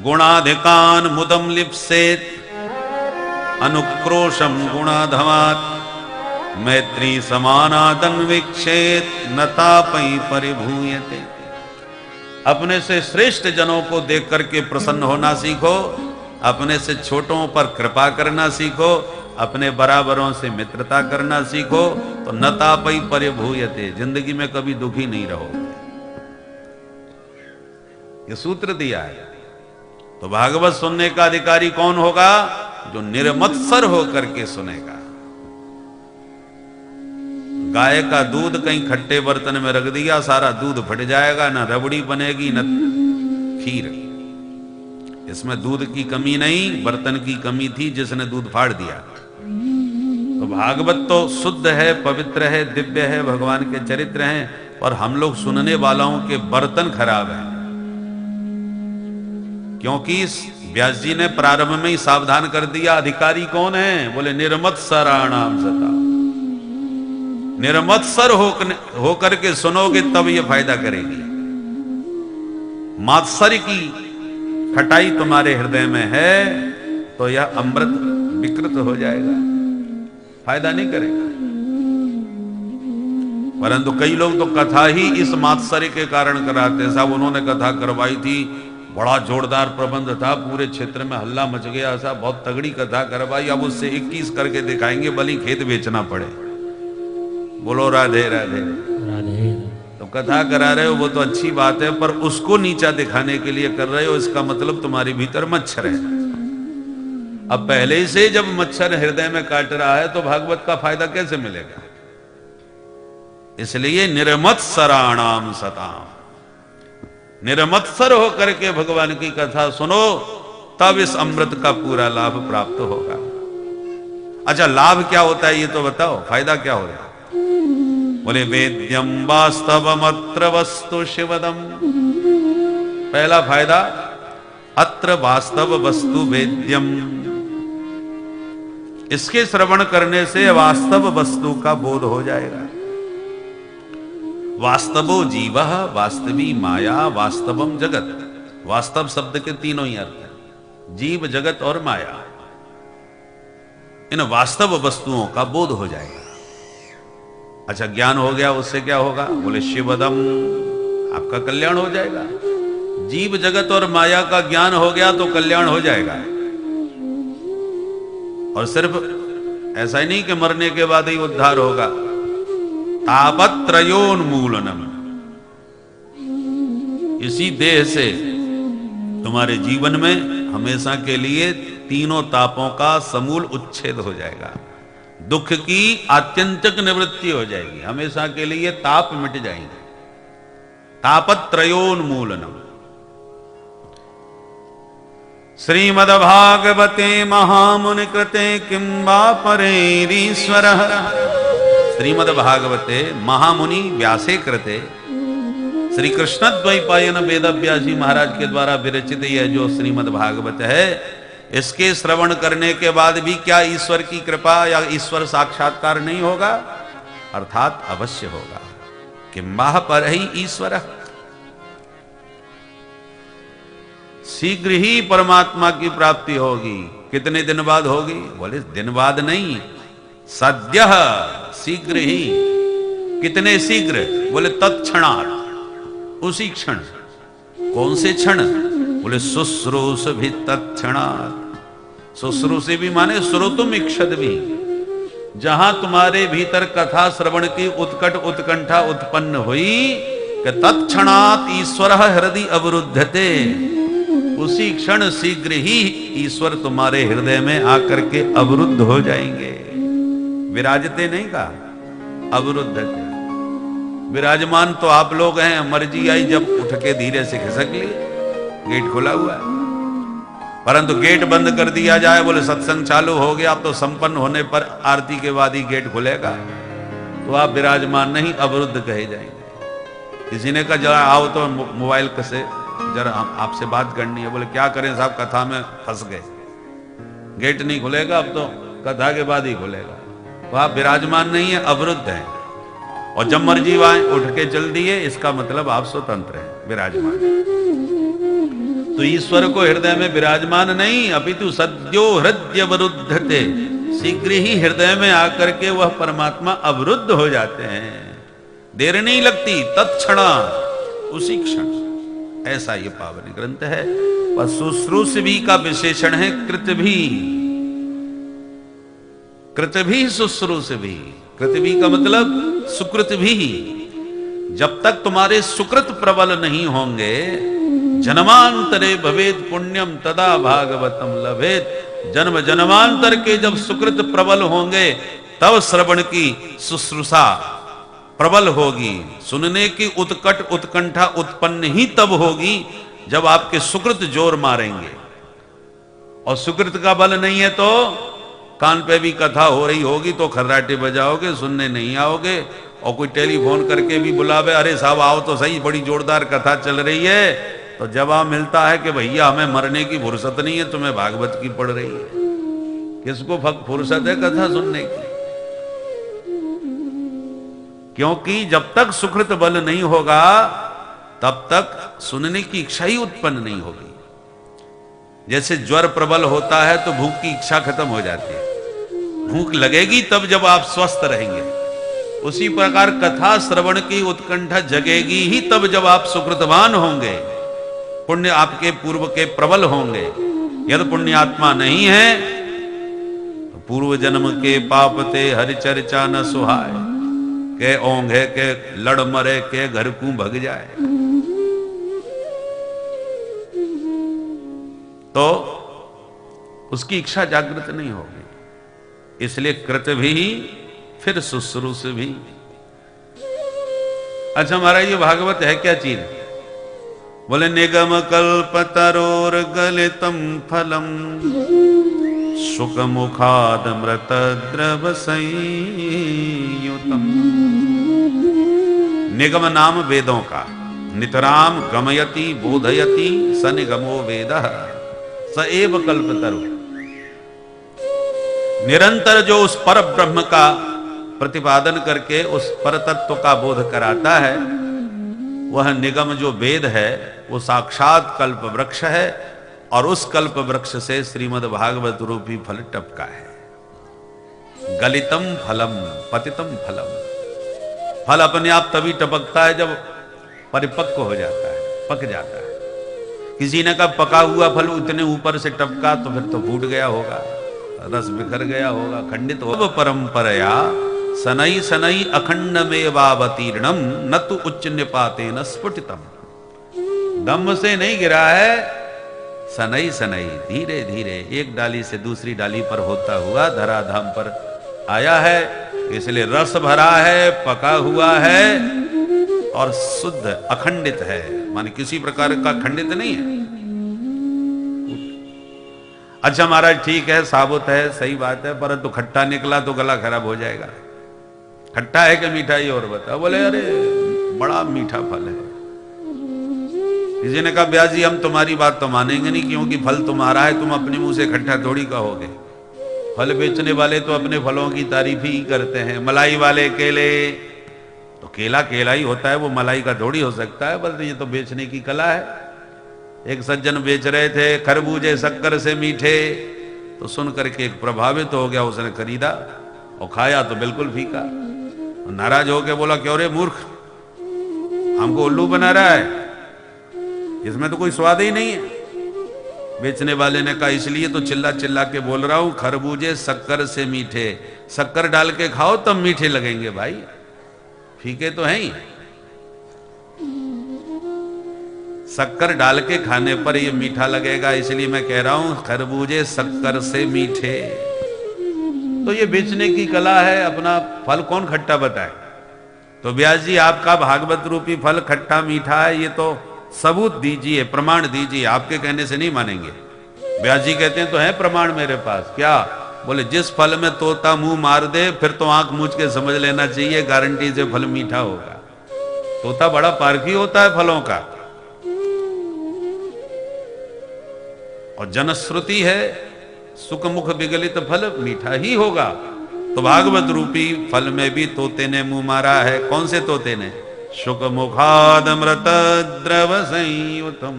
गुणाधिकान मुदम लिप्सेत अनुक्रोशम गुणाधवात मैत्री समानादन विक्षेत नतापई परिभूयते। अपने से श्रेष्ठ जनों को देख करके प्रसन्न होना सीखो, अपने से छोटों पर कृपा करना सीखो, अपने बराबरों से मित्रता करना सीखो, तो नतापई परिभूयते, जिंदगी में कभी दुखी नहीं रहोगे। ये सूत्र दिया है। तो भागवत सुनने का अधिकारी कौन होगा? जो निर्मत्सर होकर के सुनेगा। गाय का दूध कहीं खट्टे बर्तन में रख दिया, सारा दूध फट जाएगा, ना रबड़ी बनेगी न खीर। इसमें दूध की कमी नहीं, बर्तन की कमी थी जिसने दूध फाड़ दिया। तो भागवत तो शुद्ध है, पवित्र है, दिव्य है, भगवान के चरित्र हैं, और हम लोग सुनने वालों के बर्तन खराब हैं। क्योंकि व्यास जी ने प्रारंभ में ही सावधान कर दिया, अधिकारी कौन है? बोले निर्मत्सराणाम सता। निर्मत्सर होकर के सुनोगे तब ये फायदा करेगी। मात्सर्य की खटाई तुम्हारे हृदय में है तो यह अमृत विकृत हो जाएगा, फायदा नहीं करेगा। परंतु कई लोग तो कथा ही इस मात्सर्य के कारण कराते हैं। साहब उन्होंने कथा करवाई थी, बड़ा जोरदार प्रबंध था, पूरे क्षेत्र में हल्ला मच गया, साहब बहुत तगड़ी कथा करवाई, अब उससे 21 करके दिखाएंगे, भले खेत बेचना पड़े। बोलो राधे राधे राधे। तो कथा करा रहे हो वो तो अच्छी बात है, पर उसको नीचा दिखाने के लिए कर रहे हो, इसका मतलब तुम्हारे भीतर मच्छर है। अब पहले से जब मच्छर हृदय में काट रहा है तो भागवत का फायदा कैसे मिलेगा? इसलिए निर्मत्सराणाम सताम, निर्मत्सर होकर के भगवान की कथा सुनो, तब इस अमृत का पूरा लाभ प्राप्त होगा। अच्छा, लाभ क्या होता है ये तो बताओ, फायदा क्या होगा? बोले वेद्यम वास्तवमत्र वस्तु शिवदम। पहला फायदा, अत्र वास्तव वस्तु वेद्यम। इसके श्रवण करने से वास्तव वस्तु का बोध हो जाएगा। वास्तवो जीव, वास्तवी माया, वास्तवम जगत। वास्तव शब्द के तीनों ही अर्थ हैं, जीव, जगत और माया। इन वास्तव वस्तुओं का बोध हो जाएगा। अच्छा, ज्ञान हो गया, उससे क्या होगा? बोले शिवदम, आपका कल्याण हो जाएगा। जीव जगत और माया का ज्ञान हो गया तो कल्याण हो जाएगा। और सिर्फ ऐसा ही नहीं कि मरने के बाद ही उद्धार होगा। तापत्रयोन्मूलनम, इसी देह से तुम्हारे जीवन में हमेशा के लिए तीनों तापों का समूल उच्छेद हो जाएगा। दुख की आत्यंतिक निवृत्ति हो जाएगी, हमेशा के लिए ताप मिट जाएंगे। तापत्रयोन्मूलनम। श्रीमद्भागवते महामुनि कृते किं वा परेरीश्वरः। श्रीमद्भागवते महामुनि व्यासे कृते, श्री कृष्ण द्वैपायन वेद व्यास जी महाराज के द्वारा विरचित यह जो श्रीमद्भागवत है, इसके श्रवण करने के बाद भी क्या ईश्वर की कृपा या ईश्वर साक्षात्कार नहीं होगा? अर्थात अवश्य होगा। किंबा पर ही ईश्वर, शीघ्र ही परमात्मा की प्राप्ति होगी। कितने दिन बाद होगी? बोले दिन बाद नहीं, सद्यः, शीघ्र ही। कितने शीघ्र? बोले तत्क्षणात्, उसी क्षण। कौन से क्षण? बोले शुश्रूष भी तत्क्षणात्। शुश्रूषे भी माने श्रोतुम इक्षत भी, जहां तुम्हारे भीतर कथा श्रवण की उत्कट उत्कंठा उत्पन्न हुई कि तत्क्षणात् ईश्वर हृदय अवरुद्धते, उसी क्षण शीघ्र ही ईश्वर तुम्हारे हृदय में आकर के अवरुद्ध हो जाएंगे। विराजते नहीं कहा, अवरुद्धते। विराजमान तो आप लोग हैं, मर्जी आई जब उठ के धीरे से खिसक लिए, गेट खुला हुआ है। परंतु गेट बंद कर दिया जाए, बोले सत्संग चालू हो गया, अब तो संपन्न होने पर आरती के बाद ही गेट खुलेगा, तो आप विराजमान नहीं, अवरुद्ध कहे जाएंगे। किसी ने कहा जरा आओ तो मोबाइल से जरा आपसे बात करनी है। बोले क्या करें साहब, कथा में फंस गए, गेट नहीं खुलेगा, अब तो कथा के बाद ही खुलेगा। तो आप विराजमान नहीं है, अवरुद्ध हैं। और जब मर्जी आए उठ के चल दिए, इसका मतलब आप स्वतंत्र हैं, विराजमान। तो ईश्वर को हृदय में विराजमान नहीं, अपितु सद्यो हृदय वरुद्धते, शीघ्र ही हृदय में आकर के वह परमात्मा अवरुद्ध हो जाते हैं, देर नहीं लगती, तत्क्षण, उसी क्षण। ऐसा ये पावन ग्रंथ है। और शुश्रूषवी का विशेषण है कृतभी, कृतभी शुश्रूषवी, कृतभी का मतलब सुकृत भी। जब तक तुम्हारे सुकृत प्रबल नहीं होंगे, जन्मांतरे भवेद पुण्यम तदा भागवतम लभेत, जन्म जन्मांतर के जब सुकृत प्रबल होंगे तब श्रवण की शुश्रूषा प्रबल होगी, सुनने की उत्कट उत्कंठा उत्पन्न ही तब होगी जब आपके सुकृत जोर मारेंगे। और सुकृत का बल नहीं है तो कान पे भी कथा हो रही होगी तो खर्राटे बजाओगे, सुनने नहीं आओगे। और कोई टेलीफोन करके भी बुलावे, अरे साहब आओ तो सही, बड़ी जोरदार कथा चल रही है, तो जवाब मिलता है कि भैया हमें मरने की फुर्सत नहीं है, तुम्हें भागवत की पड़ रही है। किसको फुर्सत है कथा सुनने की? क्योंकि जब तक सुकृत बल नहीं होगा तब तक सुनने की इच्छा ही उत्पन्न नहीं होगी। जैसे ज्वर प्रबल होता है तो भूख की इच्छा खत्म हो जाती है, भूख लगेगी तब जब आप स्वस्थ रहेंगे। उसी प्रकार कथा श्रवण की उत्कंठा जगेगी ही तब जब आप सुकृतवान होंगे, पुण्य आपके पूर्व के प्रबल होंगे। यदि पुण्यात्मा नहीं है तो पूर्व जन्म के पाप ते हरि चर्चा न सुहाय, के ओंघे के लड़ मरे के घर को भग जाए। तो उसकी इच्छा जागृत नहीं होगी। इसलिए कृत भी फिर शुश्रूष भी। अच्छा महाराज ये भागवत है क्या चीज? बोले निगम कल्पतरोर गलितम फलम सुख मुखाद मृत द्रव संयुतम। निगम नाम वेदों का, नितराम गमयति बोधयति स निगमो वेदः स एव कल्पतरु। निरंतर जो उस पर ब्रह्म का प्रतिपादन करके उस पर तत्व का बोध कराता है, वह निगम जो वेद है वो साक्षात कल्प वृक्ष है। और उस कल्प वृक्ष से श्रीमद् भागवत रूपी फल टपका है। गलितम फलम पतितम फलम। फल अपने आप तभी टपकता है जब परिपक्व हो जाता है, पक जाता है। किसी ने कहा पका हुआ फल उतने ऊपर से टपका तो फिर तो फूट गया होगा, रस बिखर गया होगा, खंडित होगा। परंपरया सनई सनई अखंड में वावतीर्णम न तो उच्च निपाते न स्फुटितम। दम से नहीं गिरा है, सनई सनई धीरे धीरे एक डाली से दूसरी डाली पर होता हुआ धराधाम पर आया है। इसलिए रस भरा है, पका हुआ है और शुद्ध अखंडित है, माने किसी प्रकार का खंडित नहीं है। अच्छा महाराज ठीक है, साबुत है, सही बात है, परंतु खट्टा निकला तो गला खराब हो जाएगा। खट्टा है कि मीठा ही और बता। बोले अरे बड़ा मीठा फल है। किसी ने कहा ब्यास जी हम तुम्हारी बात तो मानेंगे नहीं, क्योंकि फल तुम्हारा है, तुम अपने मुंह से खट्टा थोड़ी कहोगे। फल बेचने वाले तो अपने फलों की तारीफ ही करते हैं। मलाई वाले केले, तो केला केला ही होता है, वो मलाई का थोड़ी हो सकता है, बल्कि ये तो बेचने की कला है। एक सज्जन बेच रहे थे खरबूजे शक्कर से मीठे, तो सुन करके एक प्रभावित हो गया, उसने खरीदा और खाया तो बिल्कुल फीका। नाराज होकर बोला क्यों रे मूर्ख, हमको उल्लू बना रहा है, इसमें तो कोई स्वाद ही नहीं है। बेचने वाले ने कहा इसलिए तो चिल्ला चिल्ला के बोल रहा हूं, खरबूजे शक्कर से मीठे, शक्कर डाल के खाओ तब मीठे लगेंगे भाई, फीके तो हैं ही। शक्कर डाल के खाने पर ये मीठा लगेगा, इसलिए मैं कह रहा हूं खरबूजे शक्कर से मीठे। तो ये बेचने की कला है। अपना फल कौन खट्टा बताए? तो व्यास जी आपका भागवत रूपी फल खट्टा मीठा है, ये तो सबूत दीजिए, प्रमाण दीजिए। आपके कहने से नहीं मानेंगे। व्यास जी कहते हैं तो है प्रमाण मेरे पास। क्या? बोले जिस फल में तोता मुंह मार दे फिर तो आंख मूंझ के समझ लेना चाहिए, गारंटी से फल मीठा होगा। तोता बड़ा पारखी होता है फलों का। और जनश्रुति है सुख मुख विगलित फल मीठा ही होगा। तो भागवत रूपी फल में भी तोते ने मुंह मारा है। कौन से तोते ने? शुक मुखाद मृत द्रव संयुतम।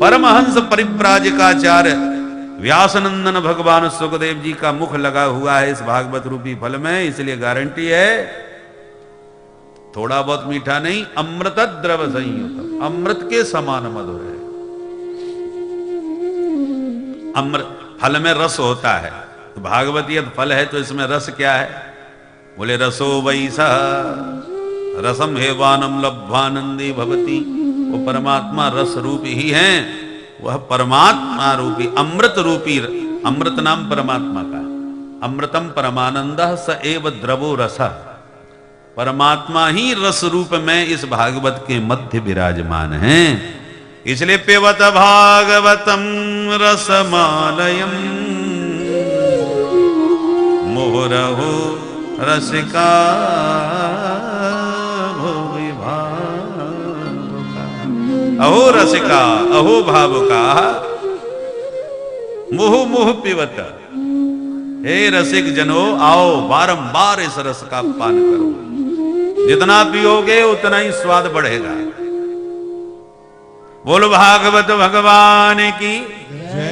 परमहंस परिव्राजकाचार्य व्यासनंदन भगवान सुखदेव जी का मुख लगा हुआ है इस भागवत रूपी फल में, इसलिए गारंटी है थोड़ा बहुत मीठा नहीं, अमृत द्रव संयुत, अमृत के समान मधुर है। अमृत फल में रस होता है, तो भागवतीय फल है तो इसमें रस क्या है? बोले रसो वैसा रसम हेवानम लब्ध्वानंदी भवती। वो परमात्मा रस रूपी ही है, वह परमात्मा रूपी अमृत रूपी, अमृत नाम परमात्मा का, अमृतम परमानंद स एव द्रवो रस। परमात्मा ही रस रूप में इस भागवत के मध्य विराजमान हैं। इसलिए पिबत भागवतम रसमालयम मुहुरहु रसिका भुवि भावुका। अहो रसिका अहो भावुका मुहु मुहु पिबत। हे रसिक जनो आओ बारंबार इस रस का पान करो, जितना पियोगे उतना ही स्वाद बढ़ेगा। बोलो भागवत भगवान की जय।